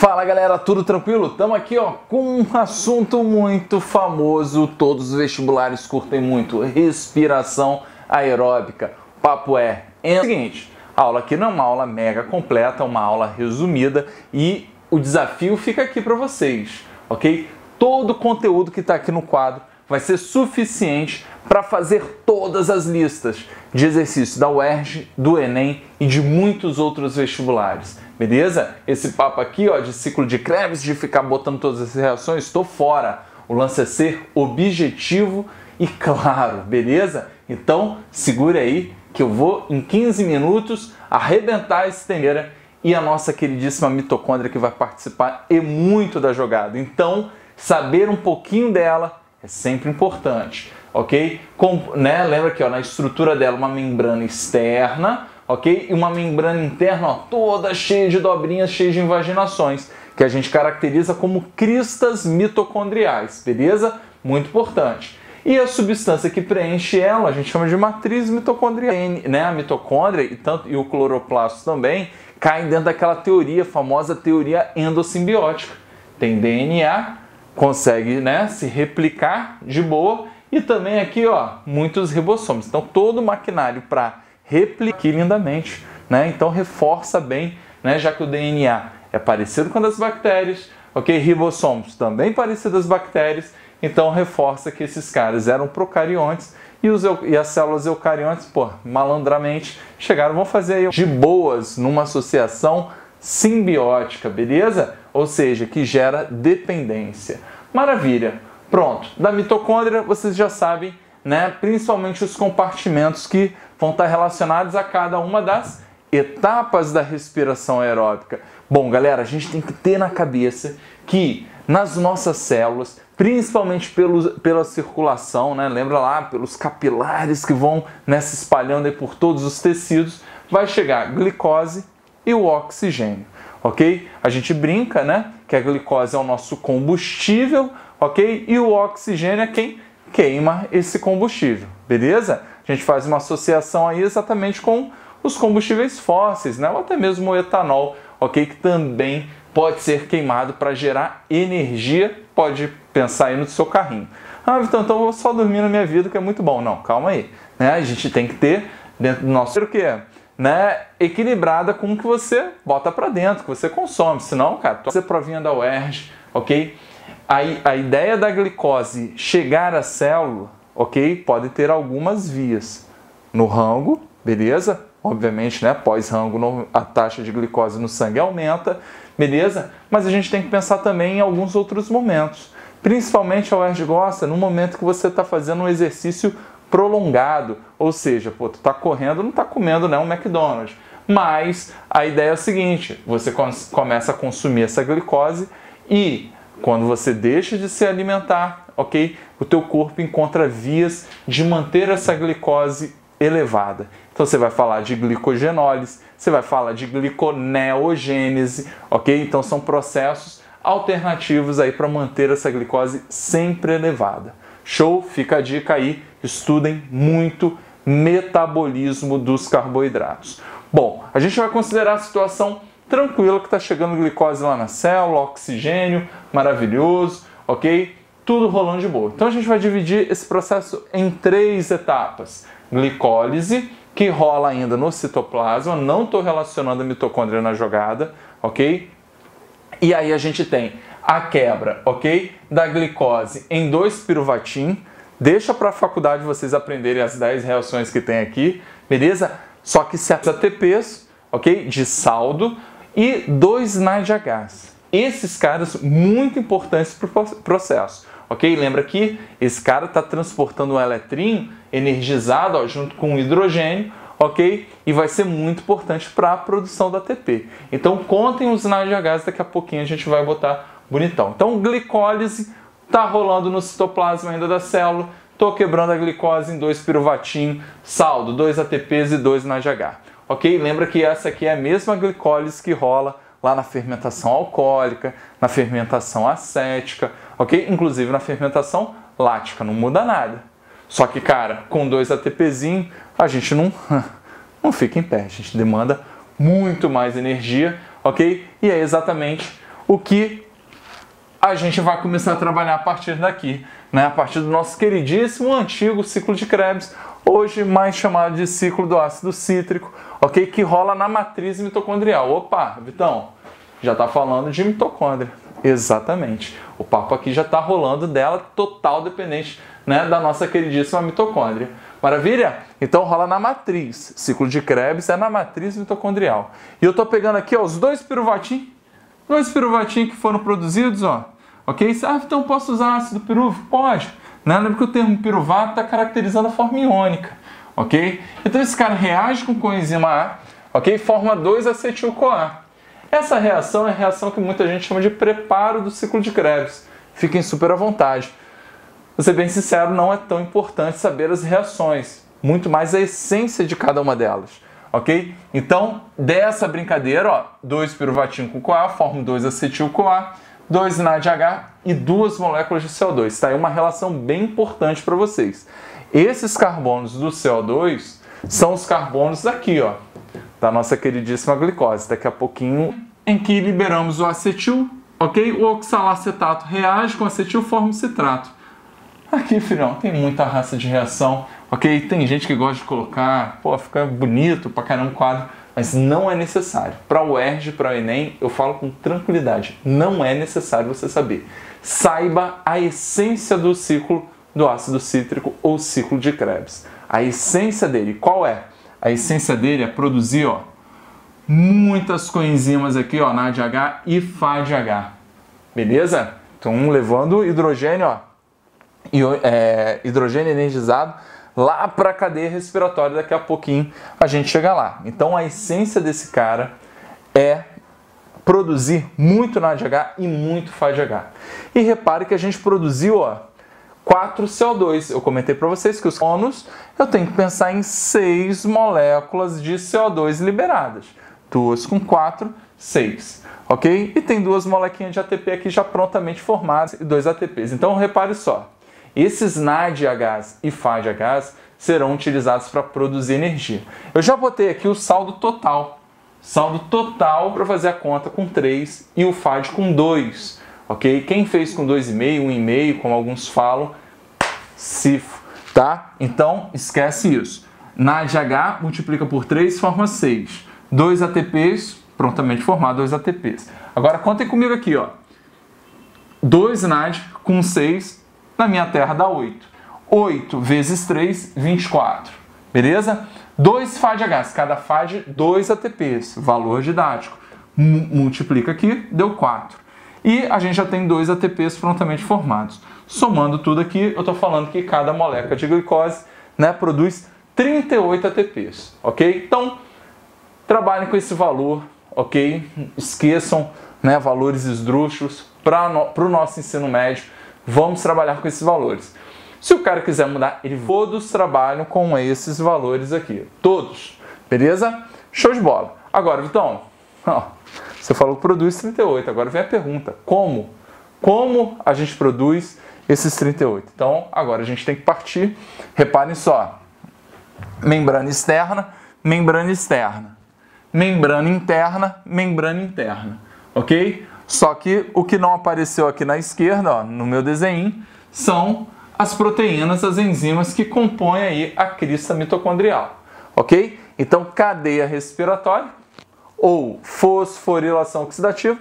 Fala galera, tudo tranquilo? Estamos aqui com um assunto muito famoso, todos os vestibulares curtem muito, respiração aeróbica. O papo é o seguinte, a aula aqui não é uma aula mega completa, é uma aula resumida e o desafio fica aqui para vocês, ok? Todo o conteúdo que está aqui no quadro vai ser suficiente para fazer todas as listas de exercícios da UERJ, do Enem e de muitos outros vestibulares. Beleza? Esse papo aqui de ciclo de Krebs, de ficar botando todas as reações, estou fora. O lance é ser objetivo e claro, beleza? Então, segura aí que eu vou, em 15 minutos, arrebentar esse temeira e a nossa queridíssima mitocôndria que vai participar e muito da jogada. Então, saber um pouquinho dela é sempre importante, ok? Lembra que na estrutura dela uma membrana externa, ok? E uma membrana interna toda cheia de dobrinhas, cheia de invaginações, que a gente caracteriza como cristas mitocondriais, beleza? Muito importante. E a substância que preenche ela, a gente chama de matriz mitocondrial, né? A mitocôndria e o cloroplasto também caem dentro daquela teoria, famosa teoria endossimbiótica. Tem DNA, consegue, se replicar de boa e também aqui, muitos ribossomos. Então, todo o maquinário para replicar aqui lindamente, Então reforça bem, já que o DNA é parecido com o das bactérias, ok? Ribossomos também parecidos das bactérias, então reforça que esses caras eram procariontes e as células eucariontes, malandramente, vão fazer aí de boas numa associação simbiótica, beleza? Ou seja, que gera dependência. Maravilha! Pronto, da mitocôndria vocês já sabem, principalmente os compartimentos que vão estar relacionados a cada uma das etapas da respiração aeróbica. Bom, galera, a gente tem que ter na cabeça que nas nossas células, principalmente pela circulação, lembra lá, pelos capilares que vão se espalhando aí por todos os tecidos, vai chegar a glicose e o oxigênio, ok? A gente brinca, que a glicose é o nosso combustível, ok? E o oxigênio é quem queima esse combustível, beleza? A gente faz uma associação aí exatamente com os combustíveis fósseis, ou até mesmo o etanol, ok? Que também pode ser queimado para gerar energia, pode pensar aí no seu carrinho. Ah, então eu vou só dormir na minha vida que é muito bom. Não, calma aí, A gente tem que ter dentro do nosso o quê? Equilibrada com o que você bota para dentro, que você consome, senão, cara, você provinha da UERJ, ok? A ideia da glicose chegar à célula, ok? Pode ter algumas vias. No rango, beleza? Obviamente, pós-rango a taxa de glicose no sangue aumenta, beleza? Mas a gente tem que pensar também em alguns outros momentos. Principalmente a UERJ gosta no momento que você está fazendo um exercício prolongado, ou seja, tu tá correndo, não tá comendo um McDonald's. Mas a ideia é o seguinte, você começa a consumir essa glicose e quando você deixa de se alimentar, ok? O teu corpo encontra vias de manter essa glicose elevada. Então você vai falar de glicogenólise, você vai falar de gliconeogênese, ok? Então são processos alternativos aí para manter essa glicose sempre elevada. Show? Fica a dica aí, estudem muito metabolismo dos carboidratos. Bom, a gente vai considerar a situação tranquila que está chegando glicose lá na célula, oxigênio, maravilhoso, ok? Tudo rolando de boa. Então a gente vai dividir esse processo em 3 etapas. Glicólise, que rola ainda no citoplasma, não estou relacionando a mitocôndria na jogada, ok? E aí a gente tem a quebra, ok? Da glicose em 2-piruvatin. Deixa para a faculdade vocês aprenderem as 10 reações que tem aqui, beleza? Só que 7 ATPs, ok? De saldo e 2 NADH. Esses caras muito importantes para o processo, ok? Lembra que esse cara está transportando um eletrinho energizado junto com o hidrogênio, ok? E vai ser muito importante para a produção da ATP. Então contem os NADH, daqui a pouquinho a gente vai botar bonitão. Então glicólise está rolando no citoplasma ainda da célula, estou quebrando a glicose em 2-piruvatin, saldo, 2 ATPs e 2 NADH. Ok? Lembra que essa aqui é a mesma glicólise que rola lá na fermentação alcoólica, na fermentação acética, ok? Inclusive na fermentação lática, não muda nada. Só que, cara, com 2 ATPzinho, a gente não fica em pé, a gente demanda muito mais energia, ok? E é exatamente o que a gente vai começar a trabalhar a partir daqui, né? A partir do nosso queridíssimo antigo ciclo de Krebs, hoje mais chamado de ciclo do ácido cítrico, ok? Que rola na matriz mitocondrial. Opa, Vitão, já está falando de mitocôndria. Exatamente. O papo aqui já está rolando dela, total dependente, né, da nossa queridíssima mitocôndria. Maravilha? Então rola na matriz. Ciclo de Krebs é na matriz mitocondrial. E eu estou pegando aqui ó, os dois piruvatim que foram produzidos, ó. Ok? Ah, então posso usar ácido pirúvico? Pode. Né? Lembra que o termo piruvato está caracterizando a forma iônica. Ok? Então esse cara reage com coenzima A, ok? Forma 2-acetil-CoA. Essa reação é a reação que muita gente chama de preparo do ciclo de Krebs. Fiquem super à vontade. Vou ser bem sincero, não é tão importante saber as reações, muito mais a essência de cada uma delas. Ok? Então, dessa brincadeira, ó, 2-piruvatinho com CoA formam 2-acetil-CoA, 2 NADH e 2 moléculas de CO2. Está aí uma relação bem importante para vocês. Esses carbonos do CO2 são os carbonos aqui, ó, da nossa queridíssima glicose. Daqui a pouquinho, em que liberamos o acetil, ok? O oxalacetato reage com acetil e forma o citrato. Aqui, filhão, tem muita raça de reação, ok? Tem gente que gosta de colocar, pô, fica bonito pra caramba o quadro, mas não é necessário. Para o UERJ, para o Enem, eu falo com tranquilidade, não é necessário você saber. Saiba a essência do ciclo do ácido cítrico ou ciclo de Krebs. A essência dele, qual é? A essência dele é produzir, ó, muitas coenzimas aqui, ó, NADH e FADH. Beleza? Então, levando hidrogênio, ó, hidrogênio energizado lá para a cadeia respiratória. Daqui a pouquinho a gente chega lá. Então a essência desse cara é produzir muito NADH e muito FADH. E repare que a gente produziu, ó, 4 CO2. Eu comentei para vocês que os carbonos eu tenho que pensar em 6 moléculas de CO2 liberadas. 2 com 4, 6. Ok? E tem 2 molequinhas de ATP aqui já prontamente formadas e 2 ATPs. Então repare só. Esses NADHs e FADHs serão utilizados para produzir energia. Eu já botei aqui o saldo total. Saldo total para fazer a conta com 3 e o FAD com 2. Ok? Quem fez com 2,5, 1,5, como alguns falam, cifo. Tá? Então, esquece isso. NADH multiplica por 3, forma 6. 2 ATPs, prontamente formado 2 ATPs. Agora, contem comigo aqui, ó. 2 NAD com 6. Na minha terra dá 8. 8 vezes 3, 24. Beleza? 2 FADHs, cada FAD 2 ATPs, valor didático. Multiplica aqui, deu 4. E a gente já tem 2 ATPs prontamente formados. Somando tudo aqui, eu estou falando que cada molécula de glicose, né, produz 38 ATPs. Ok? Então, trabalhem com esse valor, ok? Esqueçam, né, valores esdrúxulos para o nosso ensino médio. Vamos trabalhar com esses valores. Se o cara quiser mudar, todos trabalham com esses valores aqui. Todos. Beleza? Show de bola. Agora, Vitão, ó, você falou que produz 38. Agora vem a pergunta. Como? Como a gente produz esses 38? Então, agora a gente tem que partir. Reparem só. Membrana externa, membrana externa. Membrana interna, membrana interna. Ok? Só que o que não apareceu aqui na esquerda, ó, no meu desenho, são as proteínas, as enzimas que compõem aí a crista mitocondrial, ok? Então, cadeia respiratória ou fosforilação oxidativa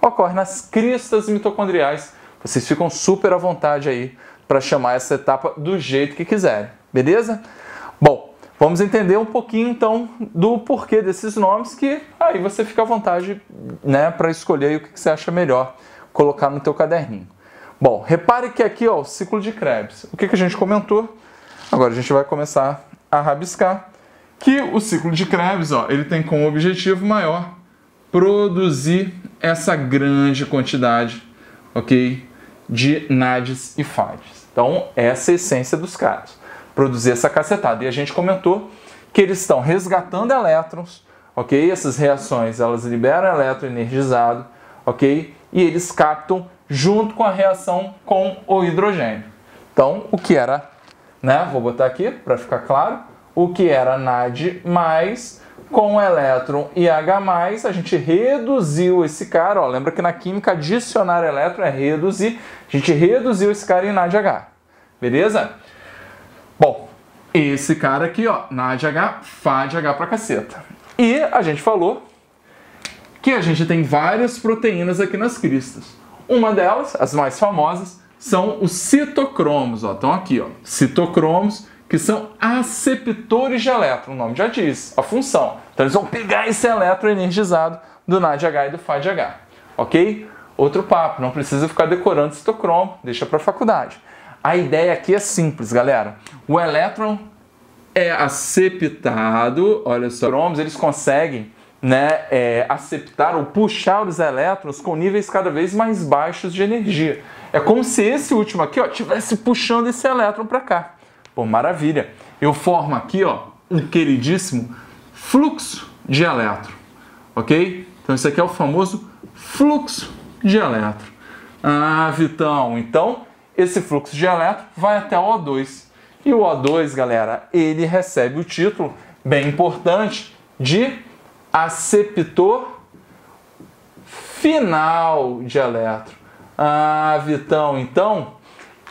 ocorre nas cristas mitocondriais. Vocês ficam super à vontade aí para chamar essa etapa do jeito que quiserem, beleza? Bom, vamos entender um pouquinho, então, do porquê desses nomes, que aí você fica à vontade, né, para escolher aí o que você acha melhor colocar no teu caderninho. Bom, repare que aqui, ó, o ciclo de Krebs. O que a gente comentou? Agora a gente vai começar a rabiscar que o ciclo de Krebs, ó, ele tem como objetivo maior produzir essa grande quantidade, ok, de NADs e FADs. Então, essa é a essência dos caras. Produzir essa cacetada. E a gente comentou que eles estão resgatando elétrons, ok? Essas reações, elas liberam elétron energizado, ok? E eles captam junto com a reação com o hidrogênio. Então, o que era, né? Vou botar aqui para ficar claro. O que era NAD+, com elétron e H+, a gente reduziu esse cara, ó, lembra que na química adicionar elétron é reduzir, a gente reduziu esse cara em NADH, beleza? Bom, esse cara aqui, ó, NADH, FADH pra caceta. E a gente falou que a gente tem várias proteínas aqui nas cristas. Uma delas, as mais famosas, são os citocromos, ó, estão aqui, ó, citocromos, que são aceptores de elétron, o nome já diz, a função. Então eles vão pegar esse elétron energizado do NADH e do FADH, ok? Outro papo, não precisa ficar decorando citocromo, deixa para a faculdade. A ideia aqui é simples, galera. O elétron é aceptado, olha só, cromos, eles conseguem, né, aceptar ou puxar os elétrons com níveis cada vez mais baixos de energia. É como se esse último aqui, ó, estivesse puxando esse elétron para cá. Pô, maravilha. Eu formo aqui, ó, um queridíssimo fluxo de elétron, ok? Então isso aqui é o famoso fluxo de elétron. Ah, Vitão, então esse fluxo de elétron vai até o O2. E o O2, galera, ele recebe o título, bem importante, de aceptor final de elétron. Ah, Vitão, então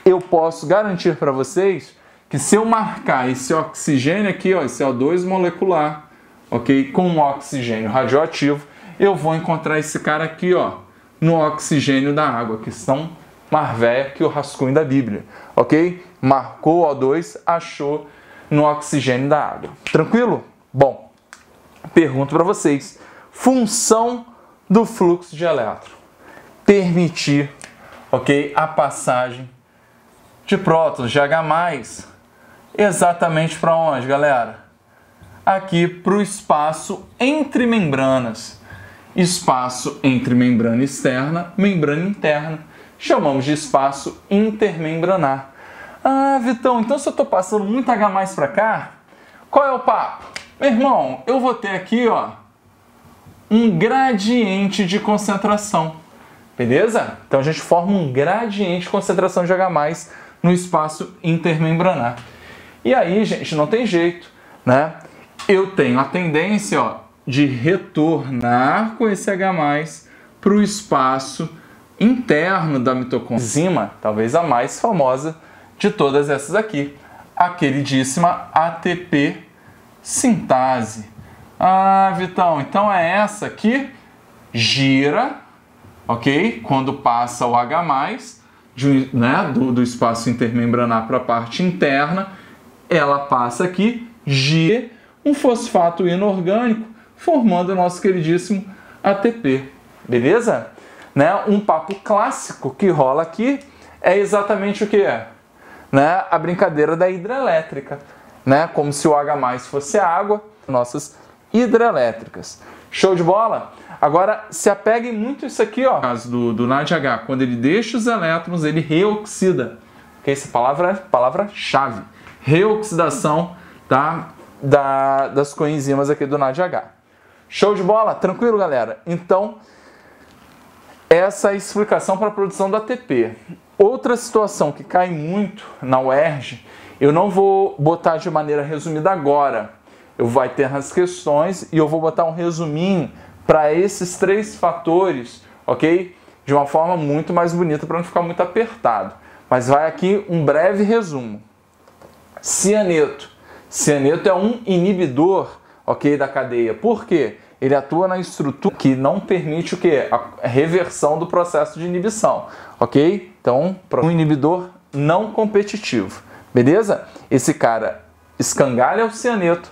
eu posso garantir para vocês que se eu marcar esse oxigênio aqui, ó, esse O2 molecular, ok, com um oxigênio radioativo, eu vou encontrar esse cara aqui, ó, no oxigênio da água, que são Marvéia, que é o rascunho da Bíblia, ok? Marcou o O2, achou no oxigênio da água. Tranquilo? Bom, pergunto para vocês, função do fluxo de elétron: permitir, ok, a passagem de prótons, de H+, exatamente para onde, galera? Aqui para o espaço entre membranas. Espaço entre membrana externa, membrana interna. Chamamos de espaço intermembranar. Ah, Vitão, então se eu estou passando muito H+ para cá, qual é o papo? Meu irmão, eu vou ter aqui, ó, um gradiente de concentração. Beleza? Então a gente forma um gradiente de concentração de H+ no espaço intermembranar. E aí, gente, não tem jeito, né? Eu tenho a tendência, ó, de retornar com esse H+ para o espaço interno da mitocôndria. Enzima, talvez a mais famosa de todas essas aqui, a queridíssima ATP sintase. Ah, Vitão, então é essa que gira, ok? Quando passa o H+, né, do espaço intermembranar para a parte interna, ela passa aqui, gira um fosfato inorgânico, formando o nosso queridíssimo ATP. Beleza? Né? Um papo clássico que rola aqui é exatamente o que é? Né? A brincadeira da hidrelétrica. Né? Como se o H+ fosse água, nossas hidrelétricas. Show de bola? Agora, se apeguem muito isso aqui, ó. No caso do NADH, quando ele deixa os elétrons, ele reoxida. Que essa palavra é palavra-chave. Reoxidação, tá? Das coenzimas aqui do NADH. Show de bola? Tranquilo, galera? Então, essa é a explicação para a produção do ATP. Outra situação que cai muito na UERJ, eu não vou botar de maneira resumida agora. Eu vou ter nas questões e eu vou botar um resuminho para esses 3 fatores, ok? De uma forma muito mais bonita para não ficar muito apertado. Mas vai aqui um breve resumo. Cianeto. Cianeto é um inibidor, ok, da cadeia. Por quê? Ele atua na estrutura que não permite o quê? A reversão do processo de inibição, ok? Então, um inibidor não competitivo, beleza? Esse cara escangalha o cianeto,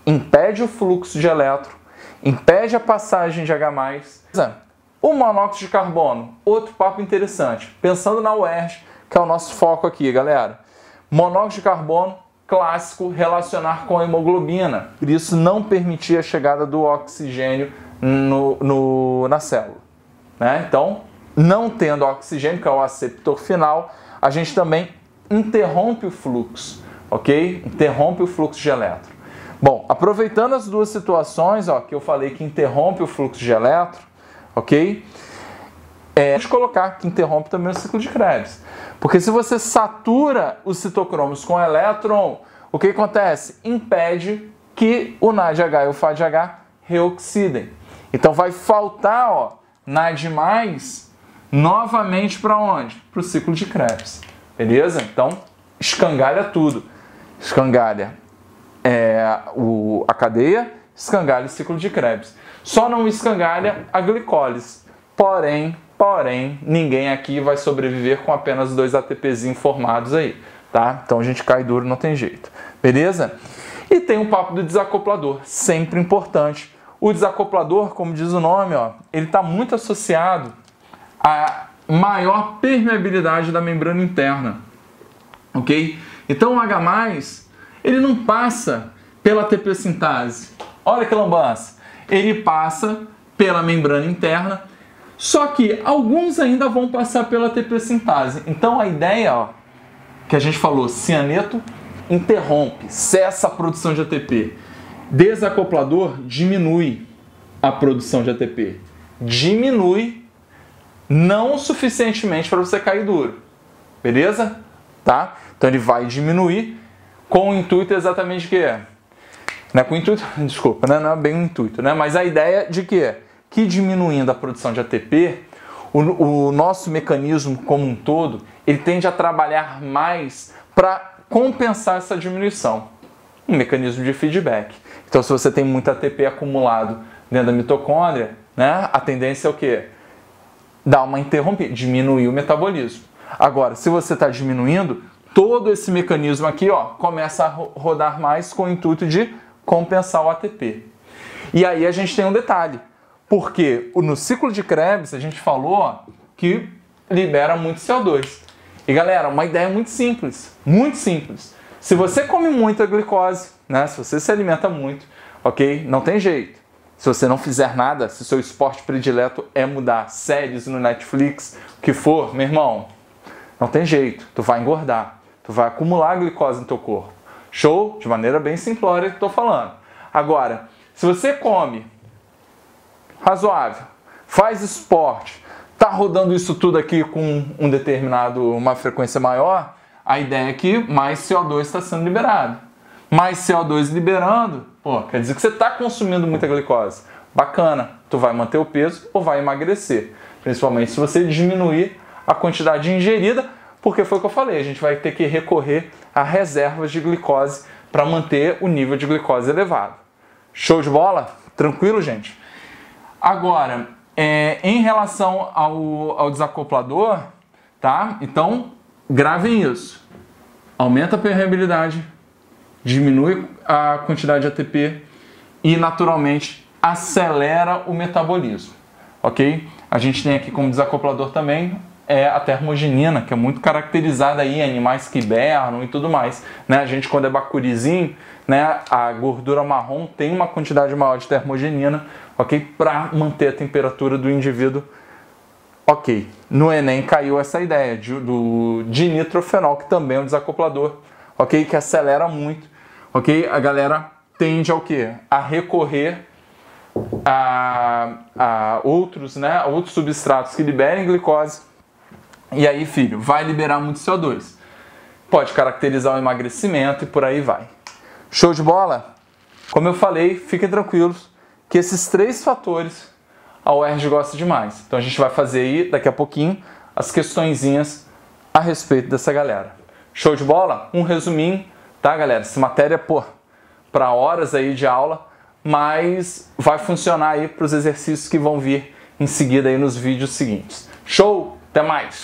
impede o fluxo de elétron, impede a passagem de H+. O monóxido de carbono, outro papo interessante. Pensando na UERJ, que é o nosso foco aqui, galera. Monóxido de carbono, clássico, relacionar com a hemoglobina. Por isso, não permitir a chegada do oxigênio na célula. Né? Então, não tendo oxigênio, que é o aceptor final, a gente também interrompe o fluxo, ok? Interrompe o fluxo de elétron. Bom, aproveitando as duas situações, ó, que eu falei que interrompe o fluxo de elétron, ok? Vamos colocar que interrompe também o ciclo de Krebs. Porque se você satura os citocromos com elétron, o que acontece? Impede que o NADH e o FADH reoxidem. Então vai faltar, ó, NAD+, novamente para onde? Para o ciclo de Krebs. Beleza? Então, escangalha tudo. Escangalha a cadeia, escangalha o ciclo de Krebs. Só não escangalha a glicólise. Porém, ninguém aqui vai sobreviver com apenas 2 ATPzinhos formados aí, tá? Então a gente cai duro, não tem jeito. Beleza? E tem o papo do desacoplador, sempre importante. O desacoplador, como diz o nome, ó, ele está muito associado à maior permeabilidade da membrana interna, ok? Então o H+, ele não passa pela ATP sintase. Olha que lambança. Ele passa pela membrana interna, só que alguns ainda vão passar pela ATP sintase. Então a ideia, ó, que a gente falou, cianeto interrompe, cessa a produção de ATP. Desacoplador diminui a produção de ATP. Diminui, não suficientemente para você cair duro. Beleza? Tá? Então ele vai diminuir com o intuito exatamente de quê? Não é com o intuito, desculpa, né? Não é bem o intuito, né? Mas a ideia de quê? Que diminuindo a produção de ATP, o nosso mecanismo como um todo, ele tende a trabalhar mais para compensar essa diminuição. Um mecanismo de feedback. Então, se você tem muito ATP acumulado dentro da mitocôndria, né, a tendência é o quê? Dar uma interrompida, diminuir o metabolismo. Agora, se você está diminuindo, todo esse mecanismo aqui, ó, começa a rodar mais com o intuito de compensar o ATP. E aí a gente tem um detalhe, porque no ciclo de Krebs a gente falou, ó, que libera muito CO2. E galera, uma ideia muito simples, muito simples. Se você come muita glicose, né, se você se alimenta muito, ok? Não tem jeito. Se você não fizer nada, se seu esporte predileto é mudar séries no Netflix, o que for, meu irmão, não tem jeito. Tu vai engordar, tu vai acumular glicose no teu corpo. Show? De maneira bem simplória que estou falando. Agora, se você come razoável, faz esporte, tá rodando isso tudo aqui com uma frequência maior, a ideia é que mais CO2 está sendo liberado. Mais CO2 liberando, pô, quer dizer que você está consumindo muita glicose. Bacana, tu vai manter o peso ou vai emagrecer. Principalmente se você diminuir a quantidade ingerida, porque foi o que eu falei, a gente vai ter que recorrer a reservas de glicose para manter o nível de glicose elevado. Show de bola? Tranquilo, gente? Agora, em relação ao desacoplador, tá? Então, gravem isso. Aumenta a permeabilidade, diminui a quantidade de ATP e, naturalmente, acelera o metabolismo, ok? A gente tem aqui como desacoplador também a termogenina, que é muito caracterizada aí em animais que hibernam e tudo mais, né? A gente, quando é bacurizinho, né, a gordura marrom tem uma quantidade maior de termogenina, ok? Para manter a temperatura do indivíduo, ok. No Enem caiu essa ideia de dinitrofenol, que também é um desacoplador, ok? Que acelera muito, ok? A galera tende ao quê? A recorrer a outros, né, outros substratos que liberem glicose. E aí, filho, vai liberar muito CO2. Pode caracterizar o emagrecimento e por aí vai. Show de bola? Como eu falei, fiquem tranquilos que esses 3 fatores a UERJ gosta demais. Então a gente vai fazer aí, daqui a pouquinho, as questõezinhas a respeito dessa galera. Show de bola? Um resuminho, tá, galera? Essa matéria, pô, para horas aí de aula, mas vai funcionar aí para os exercícios que vão vir em seguida aí nos vídeos seguintes. Show? Até mais!